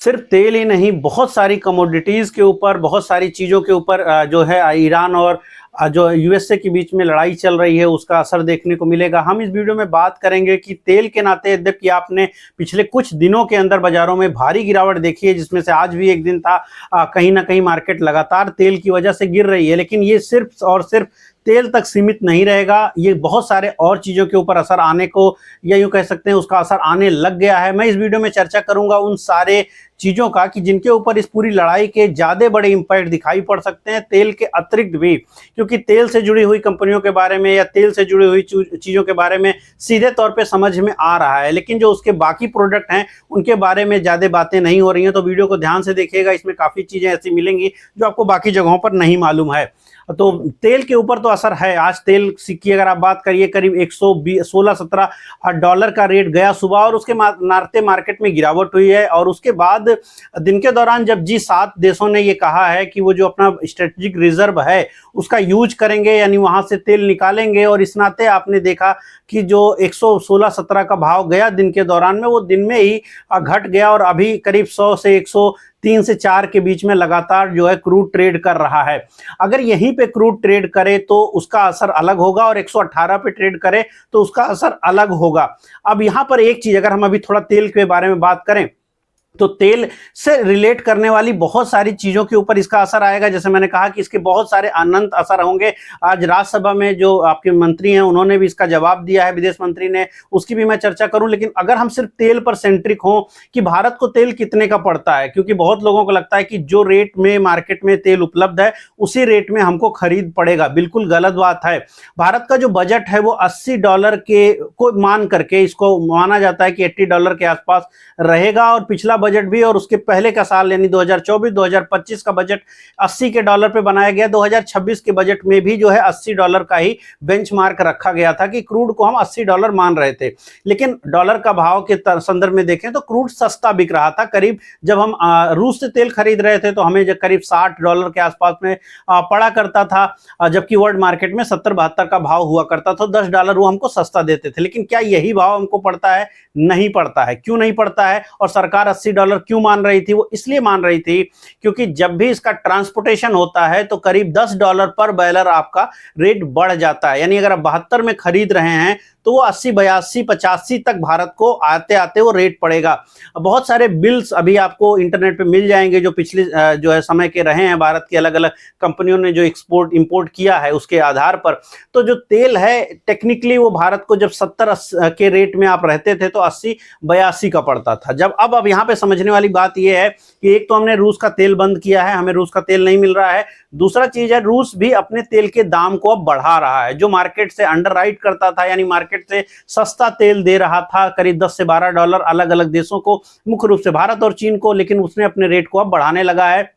सिर्फ तेल ही नहीं, बहुत सारी कमोडिटीज़ के ऊपर, बहुत सारी चीज़ों के ऊपर जो है ईरान और जो यूएसए के बीच में लड़ाई चल रही है उसका असर देखने को मिलेगा। हम इस वीडियो में बात करेंगे कि तेल के नाते यद्यपि आपने पिछले कुछ दिनों के अंदर बाज़ारों में भारी गिरावट देखी है, जिसमें से आज भी एक दिन था, कहीं न कहीं मार्केट लगातार तेल की वजह से गिर रही है, लेकिन ये सिर्फ और सिर्फ तेल तक सीमित नहीं रहेगा। ये बहुत सारे और चीज़ों के ऊपर असर आने को, या यूँ कह सकते हैं उसका असर आने लग गया है। मैं इस वीडियो में चर्चा करूँगा उन सारे चीज़ों का कि जिनके ऊपर इस पूरी लड़ाई के ज़्यादा बड़े इम्पैक्ट दिखाई पड़ सकते हैं, तेल के अतिरिक्त भी, क्योंकि तेल से जुड़ी हुई कंपनियों के बारे में या तेल से जुड़ी हुई चीज़ों के बारे में सीधे तौर पे समझ में आ रहा है, लेकिन जो उसके बाकी प्रोडक्ट हैं उनके बारे में ज़्यादा बातें नहीं हो रही हैं। तो वीडियो को ध्यान से देखिएगा, इसमें काफ़ी चीज़ें ऐसी मिलेंगी जो आपको बाकी जगहों पर नहीं मालूम है। तो तेल के ऊपर तो असर है। आज तेल की अगर आप बात करिए, करीब 116-17 डॉलर का रेट गया सुबह, और उसके नाते मार्केट में गिरावट हुई है। और उसके बाद दिन के दौरान जब G7 देशों ने ये कहा है कि वो जो अपना स्ट्रेटेजिक रिजर्व है उसका यूज करेंगे, यानी वहां से तेल निकालेंगे, और इस नाते आपने देखा कि जो 116-17 का भाव गया दिन के दौरान में, वो दिन में ही घट गया और अभी करीब 100 से 103 से 4 के बीच में लगातार जो है क्रूड ट्रेड कर रहा है। अगर यहीं पे क्रूड ट्रेड करे तो उसका असर अलग होगा, और 118 पे ट्रेड करे तो उसका असर अलग होगा। अब यहाँ पर एक चीज, अगर हम अभी थोड़ा तेल के बारे में बात करें तो तेल से रिलेट करने वाली बहुत सारी चीजों के ऊपर इसका असर आएगा। जैसे मैंने कहा कि इसके बहुत सारे अनंत असर होंगे। आज राज्यसभा में जो आपके मंत्री हैं उन्होंने भी इसका जवाब दिया है, विदेश मंत्री ने, उसकी भी मैं चर्चा करूं। लेकिन अगर हम सिर्फ तेल पर सेंट्रिक हों कि भारत को तेल कितने का पड़ता है, क्योंकि बहुत लोगों को लगता है कि जो रेट में मार्केट में तेल उपलब्ध है उसी रेट में हमको खरीद पड़ेगा। बिल्कुल गलत बात है। भारत का जो बजट है वो $80 के को मान करके इसको माना जाता है कि $80 के आसपास रहेगा, और पिछला बजट भी और उसके पहले का साल यानी 2024-2025 का बजट $80 पे बनाया गया। 2026 के बजट में भी जो है $80 का ही बेंचमार्क रखा गया था कि क्रूड को हम $80 मान रहे थे। लेकिन डॉलर का भाव के संदर्भ में देखें तो क्रूड सस्ता बिक रहा था। करीब जब हम रूस से तेल खरीद रहे थे तो हमें करीब $60 के आसपास में पड़ा करता था, जबकि वर्ल्ड मार्केट में 70-72 का भाव हुआ करता था। $10 वो हमको सस्ता देते थे। लेकिन क्या यही भाव हमको पड़ता है? नहीं पड़ता है। क्यों नहीं पड़ता है? और सरकार $80 क्यों मान रही थी? वो इसलिए मान रही थी क्योंकि जब भी इसका ट्रांसपोर्टेशन होता है तो करीब $10 पर बैरल आपका रेट बढ़ जाता है। यानी अगर आप 72 में खरीद रहे हैं तो वो 80, 82, 85 तक भारत को आते आते वो रेट पड़ेगा। बहुत सारे बिल्स अभी आपको इंटरनेट पे मिल जाएंगे जो पिछले जो है समय के रहे हैं, भारत की अलग अलग कंपनियों ने जो एक्सपोर्ट इंपोर्ट किया है उसके आधार पर। तो जो तेल है टेक्निकली वो भारत को जब 70 के रेट में आप रहते थे तो 80, 82 का पड़ता था। जब अब यहाँ पे समझने वाली बात यह है कि एक तो हमने रूस का तेल बंद किया है, हमें रूस का तेल नहीं मिल रहा है। दूसरा चीज है, रूस भी अपने तेल के दाम को अब बढ़ा रहा है। जो मार्केट से अंडरराइट करता था, यानी मार्केट से सस्ता तेल दे रहा था करीब $10 से $12 अलग अलग देशों को, मुख्य रूप से भारत और चीन को, लेकिन उसने अपने रेट को अब बढ़ाने लगा है।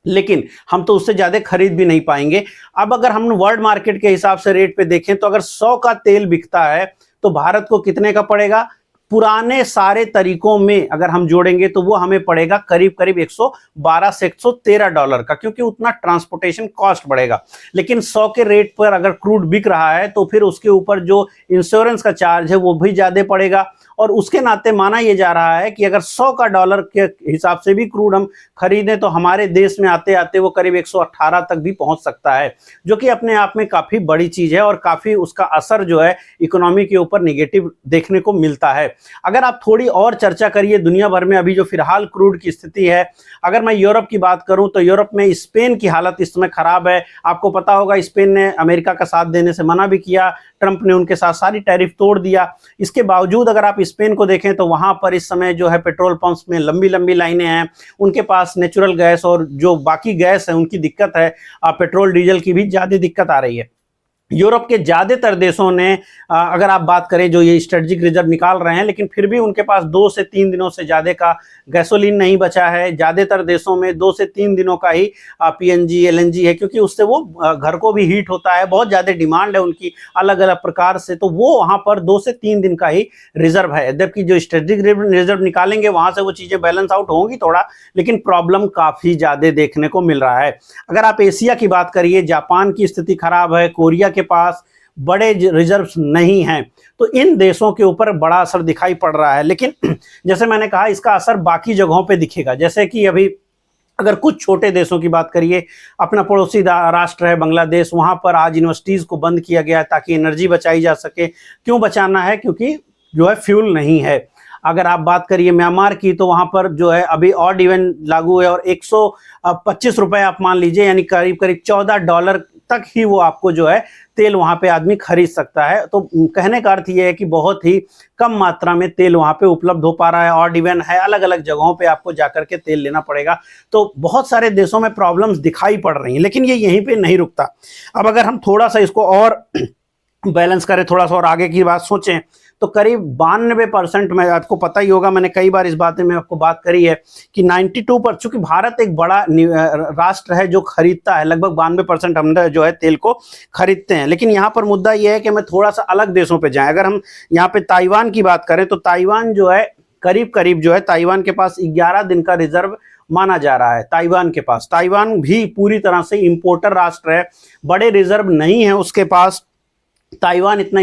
लेकिन हम तो उससे ज्यादा खरीद भी नहीं पाएंगे। अब अगर हम वर्ल्ड मार्केट के हिसाब से रेट पे देखें तो अगर 100 का तेल बिकता है तो भारत को कितने का पड़ेगा? पुराने सारे तरीकों में अगर हम जोड़ेंगे तो वो हमें पड़ेगा करीब करीब $112 से $113 का, क्योंकि उतना ट्रांसपोर्टेशन कॉस्ट बढ़ेगा। लेकिन 100 के रेट पर अगर क्रूड बिक रहा है तो फिर उसके ऊपर जो इंश्योरेंस का चार्ज है वो भी ज्यादा पड़ेगा, और उसके नाते माना यह जा रहा है कि अगर 100 का डॉलर के हिसाब से भी क्रूड हम खरीदें तो हमारे देश में आते आते वो करीब 118 तक भी पहुंच सकता है, जो कि अपने आप में काफी बड़ी चीज है और काफी उसका असर जो है इकोनॉमी के ऊपर निगेटिव देखने को मिलता है। अगर आप थोड़ी और चर्चा करिए दुनिया भर में अभी जो फिलहाल क्रूड की स्थिति है, अगर मैं यूरोप की बात करूं तो यूरोप में स्पेन की हालत इस समय खराब है। आपको पता होगा स्पेन ने अमेरिका का साथ देने से मना भी किया, ट्रंप ने उनके साथ सारी टैरिफ तोड़ दिया। इसके बावजूद अगर आप स्पेन को देखें तो वहां पर इस समय जो है पेट्रोल पंप्स में लंबी लंबी लाइनें हैं। उनके पास नेचुरल गैस और जो बाकी गैस है उनकी दिक्कत है, पेट्रोल डीजल की भी ज्यादा दिक्कत आ रही है। यूरोप के ज्यादातर देशों ने अगर आप बात करें जो ये स्ट्रेटेजिक रिजर्व निकाल रहे हैं, लेकिन फिर भी उनके पास 2 से 3 दिनों से ज्यादा का गैसोलीन नहीं बचा है। ज्यादातर देशों में 2 से 3 दिनों का ही पीएनजी, एलएनजी है, क्योंकि उससे वो घर को भी हीट होता है। बहुत ज्यादा डिमांड है उनकी अलग अलग प्रकार से, तो वो वहां पर 2 से 3 दिन का ही रिजर्व है। जबकि जो स्ट्रेटेजिक रिजर्व निकालेंगे वहां से वो चीजें बैलेंस आउट होंगी थोड़ा, लेकिन प्रॉब्लम काफी ज्यादा देखने को मिल रहा है। अगर आप एशिया की बात करिए, जापान की स्थिति खराब है, कोरिया के पास बड़े रिजर्व्स नहीं हैं, तो इन देशों के ऊपर बड़ा असर दिखाई पड़ रहा है। लेकिन जैसे मैंने कहा, इसका असर बाकी जगहों पे दिखेगा। जैसे कि अभी अगर कुछ छोटे देशों की बात करिए, अपना पड़ोसी राष्ट्र है बांग्लादेश, वहां पर आज यूनिवर्सिटीज को बंद किया गया है ताकि एनर्जी बचाई जा सके। क्यों बचाना है? क्योंकि जो है फ्यूल नहीं है। अगर आप बात करिए म्यांमार की, तो वहां पर जो है अभी ऑड इवन लागू है और 125 रुपए आप मान लीजिए, यानी करीब करीब $14 तक ही वो आपको जो है तेल वहां पे आदमी खरीद सकता है। तो कहने का अर्थ ये है कि बहुत ही कम मात्रा में तेल वहां पे उपलब्ध हो पा रहा है। ऑड इवन है, अलग अलग जगहों पे आपको जाकर के तेल लेना पड़ेगा। तो बहुत सारे देशों में प्रॉब्लम्स दिखाई पड़ रही हैं, लेकिन ये यहीं पे नहीं रुकता। अब अगर हम थोड़ा सा इसको और बैलेंस करें, थोड़ा सा और आगे की बात सोचें, तो करीब 92%, में आपको पता ही होगा, मैंने कई बार इस बात में आपको बात करी है कि 92%, चूंकि भारत एक बड़ा राष्ट्र है जो खरीदता है, लगभग 92% हम जो है तेल को खरीदते हैं। लेकिन यहाँ पर मुद्दा यह है कि हमें थोड़ा सा अलग देशों पे जाएं। अगर हम यहाँ पे ताइवान की बात करें, तो ताइवान जो है करीब करीब जो है ताइवान के पास 11 दिन का रिजर्व माना जा रहा है। ताइवान के पास, ताइवान भी पूरी तरह से इंपोर्टर राष्ट्र है, बड़े रिजर्व नहीं है उसके पास। ताइवान इतना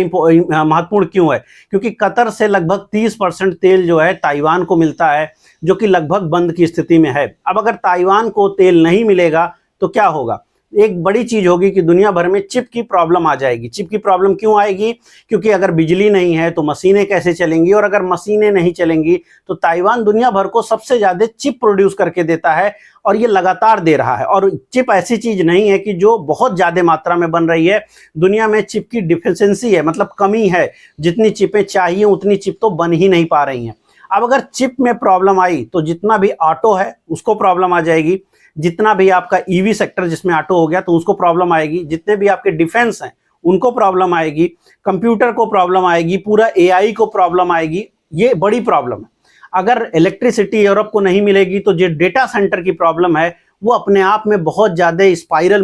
महत्वपूर्ण क्यों है? क्योंकि कतर से लगभग 30% तेल जो है ताइवान को मिलता है, जो कि लगभग बंद की स्थिति में है। अब अगर ताइवान को तेल नहीं मिलेगा तो क्या होगा? एक बड़ी चीज होगी कि दुनिया भर में चिप की प्रॉब्लम आ जाएगी। चिप की प्रॉब्लम क्यों आएगी? क्योंकि अगर बिजली नहीं है तो मशीनें कैसे चलेंगी, और अगर मशीनें नहीं चलेंगी तो ताइवान दुनिया भर को सबसे ज्यादा चिप प्रोड्यूस करके देता है, और ये लगातार दे रहा है। और चिप ऐसी चीज नहीं है कि जो बहुत ज्यादा मात्रा में बन रही है। दुनिया में चिप की डिफिशिएंसी है, मतलब कमी है। जितनी चिपें चाहिए उतनी चिप तो बन ही नहीं पा रही हैं। अब अगर चिप में प्रॉब्लम आई तो जितना भी ऑटो है उसको प्रॉब्लम आ जाएगी, जितना भी आपका ईवी सेक्टर जिसमें ऑटो हो गया तो उसको प्रॉब्लम आएगी, जितने भी आपके डिफेंस हैं उनको प्रॉब्लम आएगी, कंप्यूटर को प्रॉब्लम आएगी, पूरा एआई को प्रॉब्लम आएगी। ये बड़ी प्रॉब्लम है। अगर इलेक्ट्रिसिटी यूरोप को नहीं मिलेगी तो जो डेटा सेंटर की प्रॉब्लम है वो अपने आप में बहुत ज्यादा स्पाइरल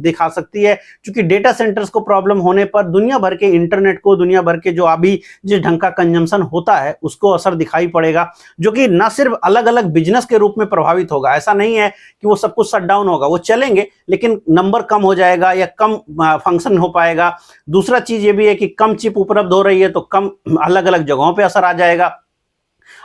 दिखा सकती है। क्योंकि डेटा सेंटर्स को प्रॉब्लम होने पर दुनिया भर के इंटरनेट को, दुनिया भर के जो अभी जिस ढंग का कंजम्पशन होता है उसको असर दिखाई पड़ेगा, जो कि न सिर्फ अलग अलग बिजनेस के रूप में प्रभावित होगा। ऐसा नहीं है कि वो सब कुछ शट डाउन होगा, वो चलेंगे लेकिन नंबर कम हो जाएगा या कम फंक्शन हो पाएगा। दूसरा चीज ये भी है कि कम चिप उपलब्ध हो रही है तो कम अलग अलग जगहों पर असर आ जाएगा,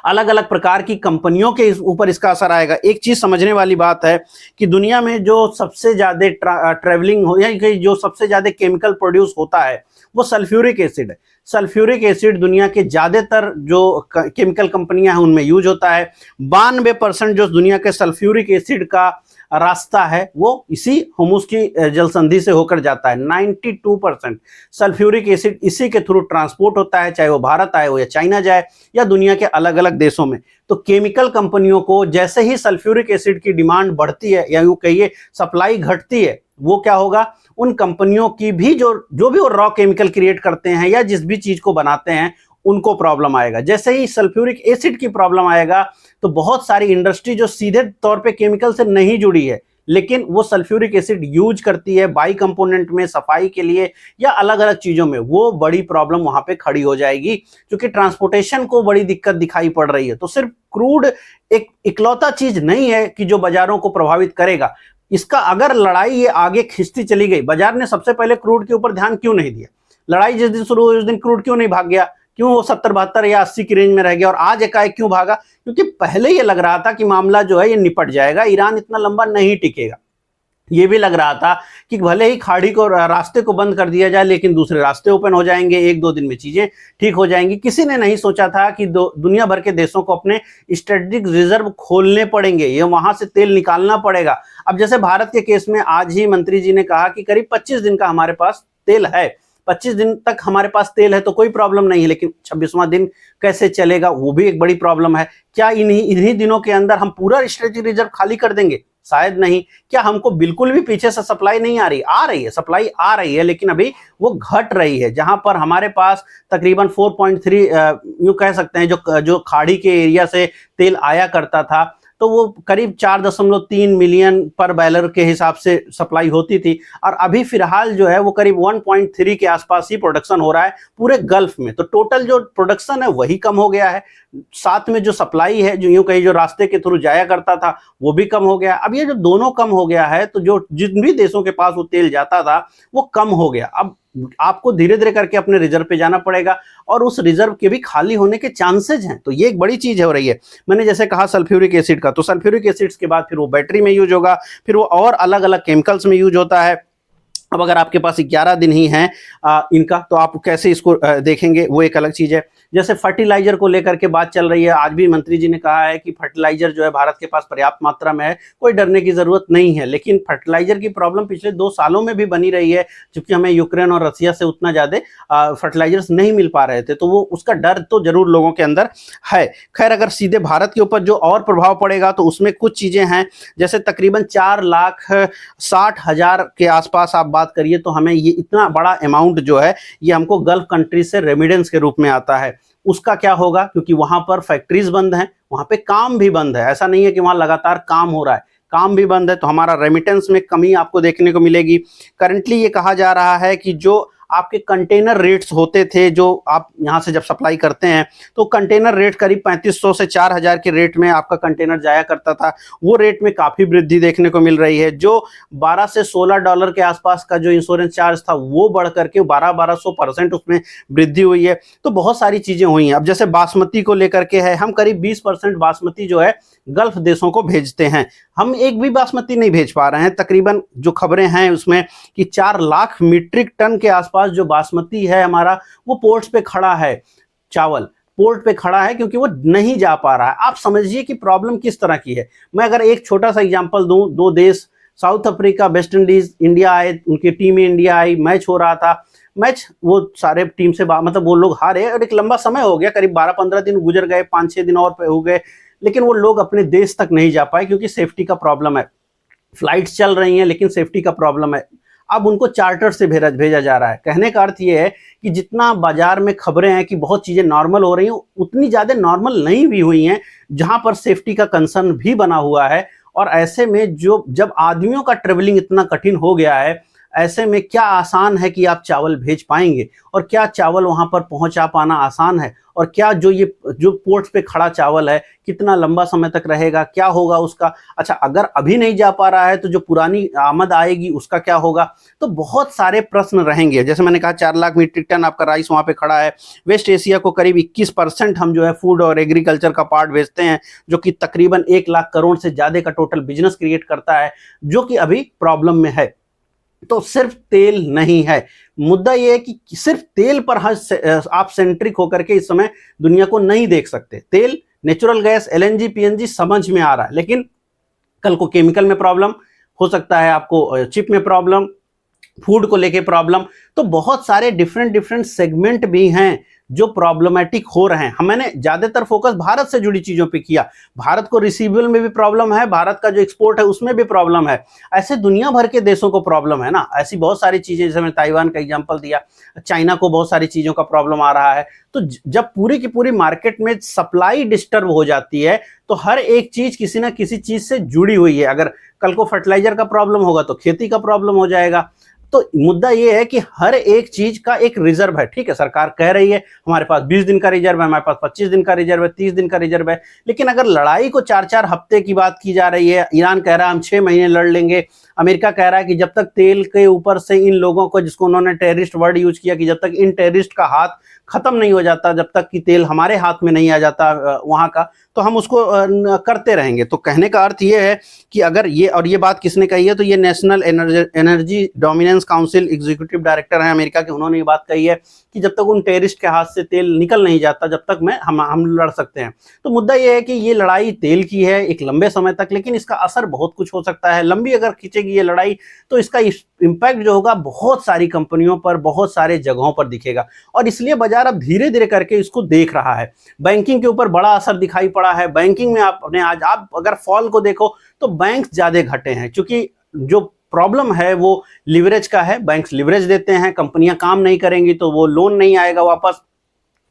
अलग अलग प्रकार की कंपनियों के ऊपर इसका असर आएगा। एक चीज समझने वाली बात है कि दुनिया में जो सबसे ज्यादा ट्रेवलिंग हो, या जो सबसे ज्यादा केमिकल प्रोड्यूस होता है वो सल्फ्यूरिक एसिड है। सल्फ्यूरिक एसिड दुनिया के ज्यादातर जो केमिकल कंपनियां हैं उनमें यूज होता है। 92% जो दुनिया के सल्फ्यूरिक एसिड का रास्ता है वो इसी होर्मुज की जल संधि से होकर जाता है। 92% सल्फ्यूरिक एसिड इसी के थ्रू ट्रांसपोर्ट होता है, चाहे वो भारत आए हो या चाइना जाए या दुनिया के अलग अलग देशों में। तो केमिकल कंपनियों को जैसे ही सल्फ्यूरिक एसिड की डिमांड बढ़ती है, या यूं कहिए सप्लाई घटती है, वो क्या होगा, उन कंपनियों की भी जो भी वो रॉ केमिकल क्रिएट करते हैं या जिस भी चीज को बनाते हैं उनको प्रॉब्लम आएगा। जैसे ही सल्फ्यूरिक एसिड की प्रॉब्लम आएगा तो बहुत सारी इंडस्ट्री जो सीधे तौर पे केमिकल से नहीं जुड़ी है लेकिन वो सल्फ्यूरिक एसिड यूज करती है बाई कंपोनेंट में, सफाई के लिए या अलग अलग चीजों में, वो बड़ी प्रॉब्लम वहां पे खड़ी हो जाएगी। क्योंकि ट्रांसपोर्टेशन को बड़ी दिक्कत दिखाई पड़ रही है। तो सिर्फ क्रूड एक इकलौता चीज नहीं है कि जो बाजारों को प्रभावित करेगा। इसका अगर लड़ाई ये आगे खिंचती चली गई, बाजार ने सबसे पहले क्रूड के ऊपर ध्यान क्यों नहीं दिया? लड़ाई जिस दिन शुरू हुई उस दिन क्रूड क्यों नहीं भाग गया? क्यों वो 70-72 या 80 की रेंज में रह गया और आज एकाएक क्यों भागा? क्योंकि पहले ये लग रहा था कि मामला जो है ये निपट जाएगा, ईरान इतना लंबा नहीं टिकेगा। ये भी लग रहा था कि भले ही खाड़ी को, रास्ते को बंद कर दिया जाए लेकिन दूसरे रास्ते ओपन हो जाएंगे, 1-2 दिन में चीजें ठीक हो जाएंगी। किसी ने नहीं सोचा था कि दुनिया भर के देशों को अपने स्ट्रेटेजिक रिजर्व खोलने पड़ेंगे, ये वहां से तेल निकालना पड़ेगा। अब जैसे भारत के केस में आज ही मंत्री जी ने कहा कि करीब 25 दिन का हमारे पास तेल है, 25 दिन तक हमारे पास तेल है तो कोई प्रॉब्लम नहीं है, लेकिन 26वां दिन कैसे चलेगा वो भी एक बड़ी प्रॉब्लम है। क्या इन्हीं दिनों के अंदर हम पूरा स्ट्रेटेजिक रिजर्व खाली कर देंगे? शायद नहीं। क्या हमको बिल्कुल भी पीछे से सप्लाई नहीं आ रही? आ रही है, सप्लाई आ रही है, लेकिन अभी वो घट रही है। जहां पर हमारे पास तकरीबन 4.3 यूं कह सकते हैं जो खाड़ी के एरिया से तेल आया करता था, तो वो करीब 4.3 मिलियन पर बैरल के हिसाब से सप्लाई होती थी, और अभी फिलहाल जो है वो करीब 1.3 के आसपास ही प्रोडक्शन हो रहा है पूरे गल्फ में। तो टोटल जो प्रोडक्शन है वही कम हो गया है, साथ में जो सप्लाई है, जो यूं कहीं जो रास्ते के थ्रू जाया करता था वो भी कम हो गया। अब ये जो दोनों कम हो गया है तो जो जिन भी देशों के पास वो तेल जाता था वो कम हो गया। अब आपको धीरे धीरे करके अपने रिजर्व पे जाना पड़ेगा और उस रिजर्व के भी खाली होने के चांसेज हैं। तो ये एक बड़ी चीज हो रही है। मैंने जैसे कहा सल्फ्यूरिक एसिड का, तो सल्फ्यूरिक एसिड्स के बाद फिर वो बैटरी में यूज होगा, फिर वो और अलग अलग केमिकल्स में यूज होता है। अब अगर आपके पास 11 दिन ही हैं इनका, तो आप कैसे इसको देखेंगे, वो एक अलग चीज़ है। जैसे फर्टिलाइजर को लेकर के बात चल रही है, आज भी मंत्री जी ने कहा है कि फर्टिलाइजर जो है भारत के पास पर्याप्त मात्रा में है, कोई डरने की ज़रूरत नहीं है। लेकिन फर्टिलाइजर की प्रॉब्लम पिछले 2 सालों में भी बनी रही है, क्योंकि हमें यूक्रेन और रसिया से उतना ज़्यादा फर्टिलाइजर्स नहीं मिल पा रहे थे, तो वो उसका डर तो जरूर लोगों के अंदर है। खैर, अगर सीधे भारत के ऊपर जो और प्रभाव पड़ेगा तो उसमें कुछ चीज़ें हैं, जैसे तकरीबन 4,60,000 के आसपास आप बात करिए तो हमें ये इतना बड़ा अमाउंट जो है ये हमको गल्फ कंट्री से रेमिडेंस के रूप में आता है। उसका क्या होगा, क्योंकि वहां पर फैक्ट्रीज बंद हैं, वहां पे काम भी बंद है, ऐसा नहीं है कि वहां लगातार काम हो रहा है, काम भी बंद है, तो हमारा रेमिटेंस में कमी आपको देखने को मिलेगी। करंटली ये कहा जा रहा है कि जो आपके कंटेनर रेट्स होते थे, जो आप यहाँ से जब सप्लाई करते हैं तो कंटेनर रेट करीब 3500 से 4000 के रेट में आपका कंटेनर जाया करता था, वो रेट में काफ़ी वृद्धि देखने को मिल रही है। जो 12 से 16 डॉलर के आसपास का जो इंश्योरेंस चार्ज था वो बढ़ करके 1200% उसमें वृद्धि हुई है। तो बहुत सारी चीज़ें हुई हैं। अब जैसे बासमती को लेकर के है, हम करीब 20% बासमती जो है गल्फ देशों को भेजते हैं, हम एक भी बासमती नहीं भेज पा रहे हैं। तकरीबन जो खबरें हैं उसमें कि 4 लाख मीट्रिक टन के आसपास जो बासमती है हमारा, वो पोर्ट्स पे खड़ा है, चावल पोर्ट पे खड़ा है, क्योंकि वो नहीं जा पा रहा है। आप समझिए कि प्रॉब्लम किस तरह की है। मैं अगर एक छोटा सा एग्जांपल दूं, 2 देश south Africa, West Indies, India आए, उनकी टीम इंडिया आई, मैच हो रहा था, मैच वो सारे टीम से मतलब वो लोग हारे और एक लंबा समय हो गया, करीब 12-15 दिन गुजर गए, 5-6 दिन और हो गए, लेकिन वो लोग अपने देश तक नहीं जा पाए क्योंकि सेफ्टी का प्रॉब्लम है। फ्लाइट्स चल रही हैं लेकिन सेफ्टी का प्रॉब्लम है। अब उनको चार्टर से भेजा जा रहा है। कहने का अर्थ ये है कि जितना बाजार में खबरें हैं कि बहुत चीज़ें नॉर्मल हो रही हैं, उतनी ज़्यादा नॉर्मल नहीं भी हुई हैं, जहां पर सेफ्टी का कंसर्न भी बना हुआ है। और ऐसे में जब आदमियों का ट्रेवलिंग इतना कठिन हो गया है, ऐसे में क्या आसान है कि आप चावल भेज पाएंगे, और क्या चावल वहां पर पहुंचा पाना आसान है, और क्या जो पोर्ट्स पे खड़ा चावल है कितना लंबा समय तक रहेगा, क्या होगा उसका। अच्छा, अगर अभी नहीं जा पा रहा है तो जो पुरानी आमद आएगी उसका क्या होगा। तो बहुत सारे प्रश्न रहेंगे। जैसे मैंने कहा 4 लाख मीट्रिक टन आपका राइस वहां पे खड़ा है। वेस्ट एशिया को करीब 21% हम जो है फूड और एग्रीकल्चर का पार्ट भेजते हैं, जो कि तकरीबन 1 लाख करोड़ से ज्यादा का टोटल बिजनेस क्रिएट करता है, जो कि अभी प्रॉब्लम में है। तो सिर्फ तेल नहीं है मुद्दा, यह है कि सिर्फ तेल पर आप सेंट्रिक होकर के इस समय दुनिया को नहीं देख सकते। तेल, नेचुरल गैस, एलएनजी, पीएनजी समझ में आ रहा है, लेकिन कल को केमिकल में प्रॉब्लम हो सकता है, आपको चिप में प्रॉब्लम, फूड को लेके प्रॉब्लम। तो बहुत सारे डिफरेंट सेगमेंट भी हैं जो प्रॉब्लमेटिक हो रहे हैं। मैंने ज्यादातर फोकस भारत से जुड़ी चीजों पे किया। भारत को रिसीवेबल में भी प्रॉब्लम है, भारत का जो एक्सपोर्ट है उसमें भी प्रॉब्लम है, ऐसे दुनिया भर के देशों को प्रॉब्लम है ना। ऐसी बहुत सारी चीजें, जैसे मैंने ताइवान का एग्जांपल दिया, चाइना को बहुत सारी चीजों का प्रॉब्लम आ रहा है। तो जब पूरी की पूरी मार्केट में सप्लाई डिस्टर्ब हो जाती है तो हर एक चीज किसी ना किसी चीज से जुड़ी हुई है। अगर कल को फर्टिलाइजर का प्रॉब्लम होगा तो खेती का प्रॉब्लम हो जाएगा। तो मुद्दा ये है कि हर एक चीज का एक रिजर्व है। ठीक है, सरकार कह रही है हमारे पास 20 दिन का रिजर्व है, हमारे पास 25 दिन का रिजर्व है, 30 दिन का रिजर्व है, लेकिन अगर लड़ाई को 4-4 हफ्ते की बात की जा रही है, ईरान कह रहा है हम 6 महीने लड़ लेंगे, अमेरिका कह रहा है कि जब तक तेल के ऊपर से इन लोगों को, जिसको उन्होंने टेररिस्ट वर्ड यूज किया, कि जब तक इन टेररिस्ट का हाथ खत्म नहीं हो जाता, जब तक कि तेल हमारे हाथ में नहीं आ जाता वहां का, तो हम उसको करते रहेंगे। तो कहने का अर्थ ये है कि अगर ये बात किसने कही है, तो ये national energy dominance council executive director हैं अमेरिका के, उन्होंने ये बात कही है कि जब तक उन टेररिस्ट के हाथ से तेल निकल नहीं जाता, जब तक हम लड़ सकते हैं। तो मुद्दा ये है कि ये लड़ाई तेल की है एक लंबे समय तक, लेकिन इसका असर बहुत कुछ हो सकता है। लंबी अगर खींचेगी ये लड़ाई तो इसका इम्पैक्ट जो होगा बहुत सारी कंपनियों पर, बहुत सारे जगहों पर दिखेगा, और इसलिए बाजार अब धीरे धीरे करके इसको देख रहा है। बैंकिंग के ऊपर बड़ा असर दिखाई पड़ा है। बैंकिंग में आज आप अगर फॉल को देखो तो बैंक ज्यादा घटे हैं, क्योंकि जो प्रॉब्लम है वो लिवरेज का है। बैंक्स लिवरेज देते हैं, कंपनियां काम नहीं करेंगी तो वो लोन नहीं आएगा वापस,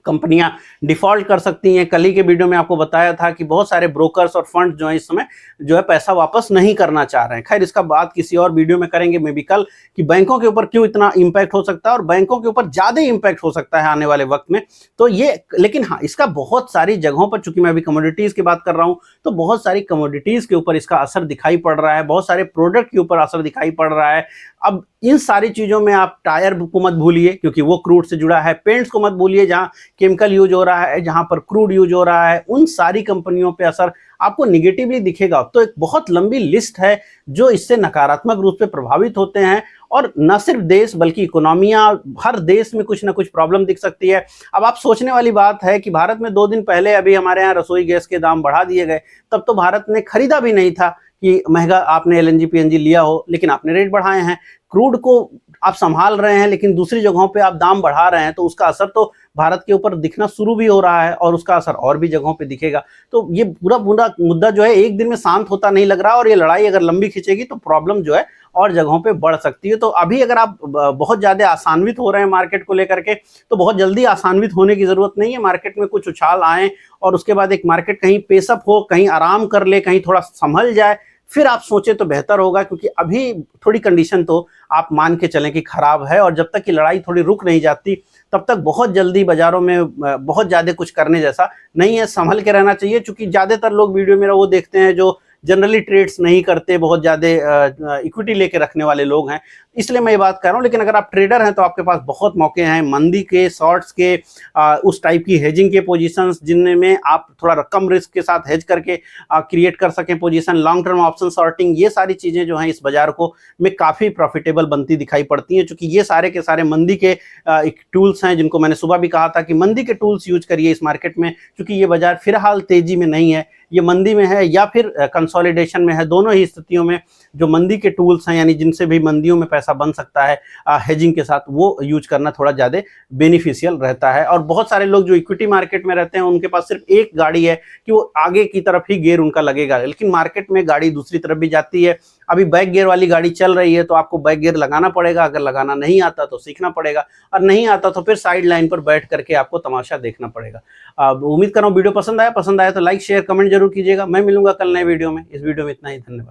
कंपनियां डिफॉल्ट कर सकती हैं। कल ही के वीडियो में आपको बताया था कि बहुत सारे ब्रोकर्स और फंड जो है इस समय जो है पैसा वापस नहीं करना चाह रहे हैं। खैर, इसका बात किसी और वीडियो में करेंगे, मे बी कल, कि बैंकों के ऊपर क्यों इतना इंपैक्ट हो सकता है और बैंकों के ऊपर ज्यादा इंपैक्ट हो सकता है आने वाले वक्त में। तो ये, लेकिन हाँ, इसका बहुत सारी जगहों पर, चूंकि मैं अभी कमोडिटीज की बात कर रहा हूं, तो बहुत सारी कमोडिटीज के ऊपर इसका असर दिखाई पड़ रहा है, बहुत सारे प्रोडक्ट के ऊपर असर दिखाई पड़ रहा है। अब इन सारी चीज़ों में आप टायर को मत भूलिए क्योंकि वो क्रूड से जुड़ा है, पेंट्स को मत भूलिए जहाँ केमिकल यूज हो रहा है, जहाँ पर क्रूड यूज हो रहा है, उन सारी कंपनियों पे असर आपको निगेटिवली दिखेगा। तो एक बहुत लंबी लिस्ट है जो इससे नकारात्मक रूप से प्रभावित होते हैं, और न सिर्फ देश बल्कि इकोनॉमियाँ, हर देश में कुछ ना कुछ प्रॉब्लम दिख सकती है। अब आप सोचने वाली बात है कि भारत में 2 दिन पहले अभी हमारे यहाँ रसोई गैस के दाम बढ़ा दिए गए, तब तो भारत ने खरीदा भी नहीं था कि महंगा आपने एलएनजी पीएनजी लिया हो, लेकिन आपने रेट बढ़ाए हैं। क्रूड को आप संभाल रहे हैं लेकिन दूसरी जगहों पे आप दाम बढ़ा रहे हैं, तो उसका असर तो भारत के ऊपर दिखना शुरू भी हो रहा है और उसका असर और भी जगहों पे दिखेगा। तो ये पूरा मुद्दा जो है एक दिन में शांत होता नहीं लग रहा, और ये लड़ाई अगर लंबी खिंचेगी तो प्रॉब्लम जो है और जगहों पे बढ़ सकती है। तो अभी अगर आप बहुत ज़्यादा आसान्वित हो रहे हैं मार्केट को लेकर के, तो बहुत जल्दी आसान्वित होने की ज़रूरत नहीं है। मार्केट में कुछ उछाल आए और उसके बाद एक मार्केट कहीं पेसअप हो, कहीं आराम कर ले, कहीं थोड़ा संभल जाए, फिर आप सोचें तो बेहतर होगा। क्योंकि अभी थोड़ी कंडीशन तो आप मान के चलें कि खराब है, और जब तक कि लड़ाई थोड़ी रुक नहीं जाती तब तक बहुत जल्दी बाजारों में बहुत ज़्यादा कुछ करने जैसा नहीं है। संभल के रहना चाहिए, क्योंकि ज़्यादातर लोग वीडियो मेरा वो देखते हैं जो जनरली ट्रेड्स नहीं करते, बहुत ज़्यादा इक्विटी लेके रखने वाले लोग हैं, इसलिए मैं ये बात कर रहा हूँ। लेकिन अगर आप ट्रेडर हैं तो आपके पास बहुत मौके हैं मंदी के, शॉर्ट्स के, उस टाइप की हेजिंग के पोजीशंस जिनमें आप थोड़ा कम रिस्क के साथ हेज करके क्रिएट कर सकें position, long term option shorting, ये सारी चीज़ें जो हैं इस बाजार को में काफ़ी प्रॉफिटेबल बनती दिखाई पड़ती हैं। चूँकि ये सारे के सारे मंदी के एक टूल्स हैं जिनको मैंने सुबह भी कहा था कि मंदी के टूल्स यूज करिए इस मार्केट में, क्योंकि ये बाजार फिलहाल तेजी में नहीं है, ये मंदी में है या फिर कंसोलिडेशन में है। दोनों ही स्थितियों में जो मंदी के टूल्स हैं, यानी जिनसे भी मंदियों में पैसा बन सकता है हेजिंग के साथ, वो यूज करना थोड़ा ज़्यादा बेनिफिशियल रहता है। और बहुत सारे लोग जो इक्विटी मार्केट में रहते हैं उनके पास सिर्फ एक गाड़ी है कि वो आगे की तरफ ही गियर उनका लगेगा, लेकिन मार्केट में गाड़ी दूसरी तरफ भी जाती है। अभी बैक गियर वाली गाड़ी चल रही है तो आपको बैक गियर लगाना पड़ेगा, अगर लगाना नहीं आता तो सीखना पड़ेगा, और नहीं आता तो फिर साइड लाइन पर बैठ करके आपको तमाशा देखना पड़ेगा। उम्मीद कर रहा हूँ वीडियो पसंद आया तो लाइक शेयर कमेंट जरूर कीजिएगा। मैं मिलूंगा कल नए वीडियो में। इस वीडियो में इतना ही, धन्यवाद।